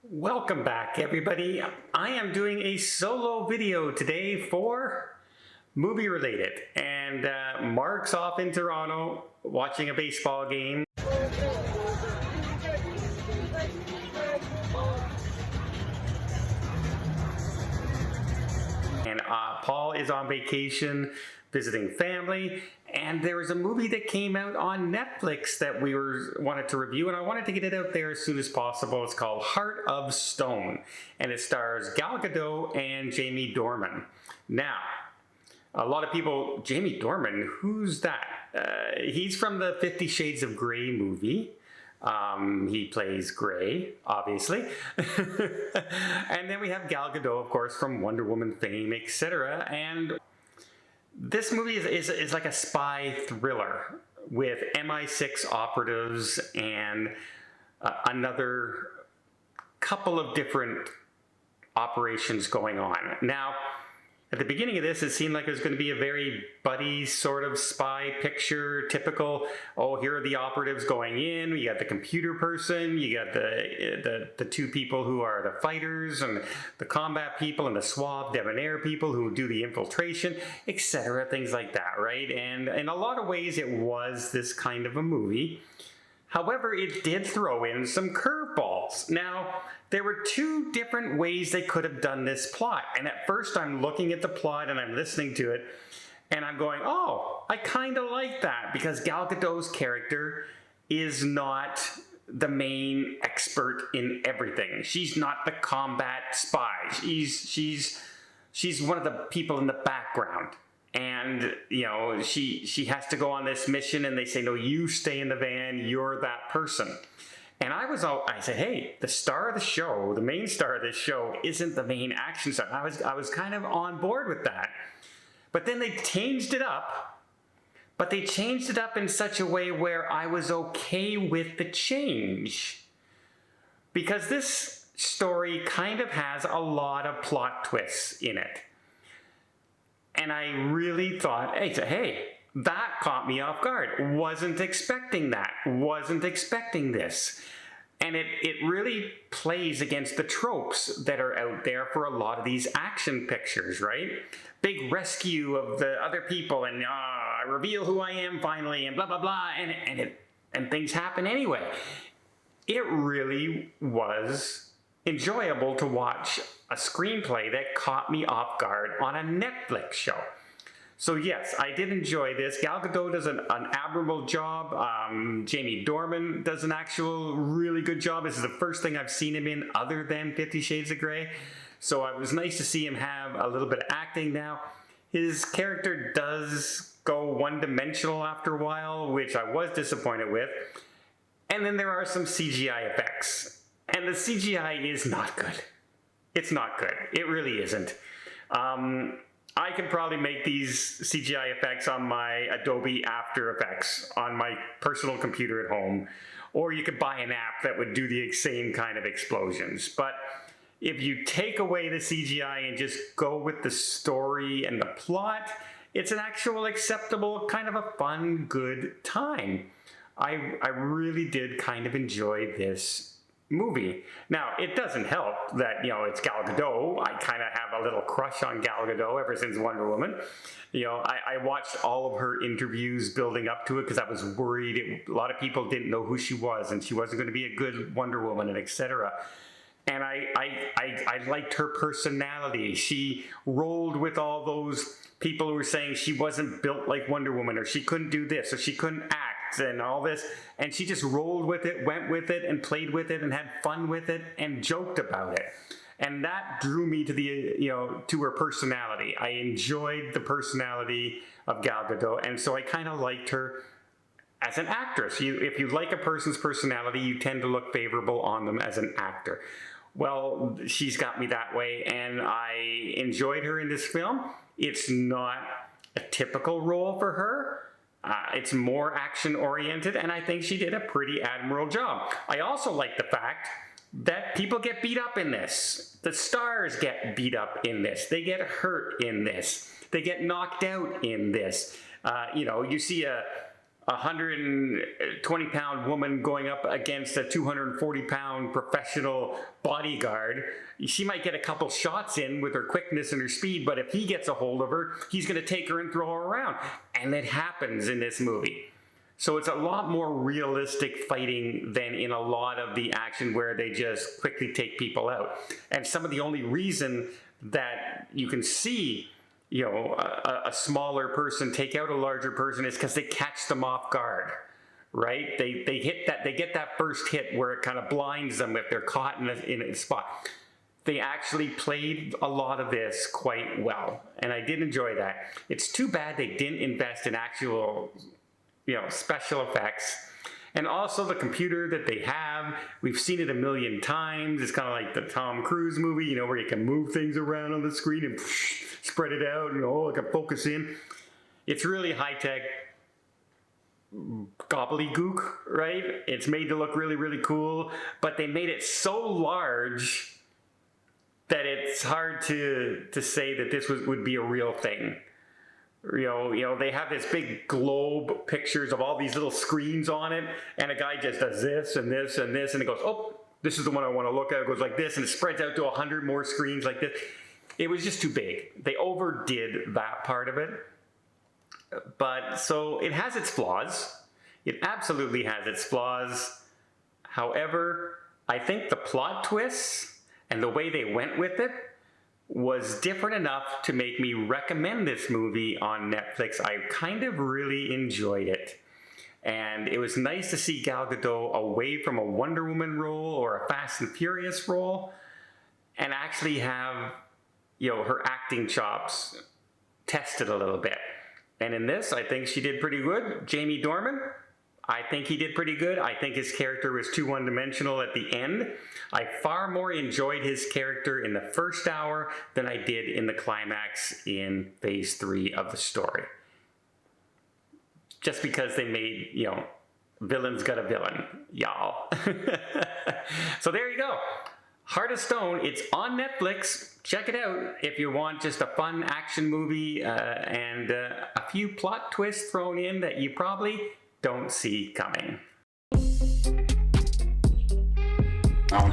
Welcome back, everybody. I am doing a solo video today for movie related, and Mark's off in Toronto watching a baseball game. And Paul is on vacation visiting family, and there was a movie that came out on Netflix that we wanted to review, and I wanted to get it out there as soon as possible. It's called Heart of Stone, and it stars Gal Gadot and Jamie Dornan. Now, a lot of people, Jamie Dornan, who's that? He's from the 50 Shades of Grey movie. He plays Grey, obviously. And then we have Gal Gadot, of course, from Wonder Woman fame, etc. And this movie is like a spy thriller with MI6 operatives and another couple of different operations going on. Now, at the beginning of this, it seemed like it was going to be a very buddy sort of spy picture, typical, oh, here are the operatives going in, you got the computer person, you got the two people who are the fighters, and the combat people, and the suave debonair people who do the infiltration, etc., things like that, right? And in a lot of ways, it was this kind of a movie. However, it did throw in some curveballs. Now, there were two different ways they could have done this plot. And at first, I'm looking at the plot and I'm listening to it, and I'm going, oh, I kind of like that, because Gal Gadot's character is not the main expert in everything. She's not the combat spy. She's one of the people in the background. And, you know, she has to go on this mission, and they say, no, you stay in the van, you're that person. And I said, hey, the star of the show, the main star of this show isn't the main action star. I was kind of on board with that. But then they changed it up, but they changed it up in such a way where I was okay with the change. Because this story kind of has a lot of plot twists in it. And I really thought, hey, that caught me off guard. Wasn't expecting that. Wasn't expecting this. And it really plays against the tropes that are out there for a lot of these action pictures, right? Big rescue of the other people, and I reveal who I am finally, and blah, blah, blah, and things happen anyway. It really was enjoyable to watch a screenplay that caught me off guard on a Netflix show. So yes, I did enjoy this. Gal Gadot does an admirable job. Jamie Dornan does an actual really good job. This is the first thing I've seen him in other than 50 Shades of Grey. So it was nice to see him have a little bit of acting now. His character does go one-dimensional after a while, which I was disappointed with. And then there are some CGI effects. And the CGI is not good. It's not good. It really isn't. I can probably make these CGI effects on my Adobe After Effects on my personal computer at home. Or you could buy an app that would do the same kind of explosions. But if you take away the CGI and just go with the story and the plot, it's an actual acceptable, kind of a fun, good time. I really did kind of enjoy this movie. Now, it doesn't help that, you know, it's Gal Gadot. I kind of have a little crush on Gal Gadot ever since Wonder Woman. You know, I watched all of her interviews building up to it because I was worried a lot of people didn't know who she was, and she wasn't going to be a good Wonder Woman, and etc. And I liked her personality. She rolled with all those people who were saying she wasn't built like Wonder Woman, or she couldn't do this, or she couldn't act, and all this. And she just rolled with it, went with it, and played with it, and had fun with it, and joked about it. And that drew me to the, you know, to her personality. I enjoyed the personality of Gal Gadot, and so I kind of liked her as an actress. If you like a person's personality, you tend to look favorable on them as an actor. Well, she's got me that way, and I enjoyed her in this film. It's not a typical role for her. It's more action-oriented, and I think she did a pretty admirable job. I also like the fact that people get beat up in this. The stars get beat up in this. They get hurt in this. They get knocked out in this. You know, you see a a 120-pound woman going up against a 240-pound professional bodyguard. She might get a couple shots in with her quickness and her speed, but if he gets a hold of her, he's going to take her and throw her around. And it happens in this movie. So it's a lot more realistic fighting than in a lot of the action where they just quickly take people out. And some of the only reason that you can see, you know, a smaller person take out a larger person is because they catch them off guard, right? They get that first hit where it kind of blinds them if they're caught in a spot. They actually played a lot of this quite well, and I did enjoy that. It's too bad they didn't invest in actual, you know, special effects. And also the computer that they have, we've seen it a million times. It's kind of like the Tom Cruise movie, you know, where you can move things around on the screen and spread it out, and oh, I can focus in. It's really high-tech gobbledygook, right? It's made to look really, really cool, but they made it so large that it's hard to say that this would be a real thing. You know, they have this big globe pictures of all these little screens on it, and a guy just does this and this and this, and it goes, oh, this is the one I want to look at. It goes like this, and it spreads out to 100 more screens like this. It was just too big. They overdid that part of it. But so it has its flaws. It absolutely has its flaws. However, I think the plot twists and the way they went with it was different enough to make me recommend this movie on Netflix. I kind of really enjoyed it. And it was nice to see Gal Gadot away from a Wonder Woman role or a Fast and Furious role and actually have, you know, her acting chops tested a little bit. And in this, I think she did pretty good. Jamie Dornan, I think he did pretty good. I think his character was too one-dimensional at the end. I far more enjoyed his character in the first hour than I did in the climax in phase 3 of the story. Just because they made, you know, villains got a villain, y'all. So there you go. Heart of Stone, it's on Netflix. Check it out if you want just a fun action movie and a few plot twists thrown in that you probably don't see coming. Now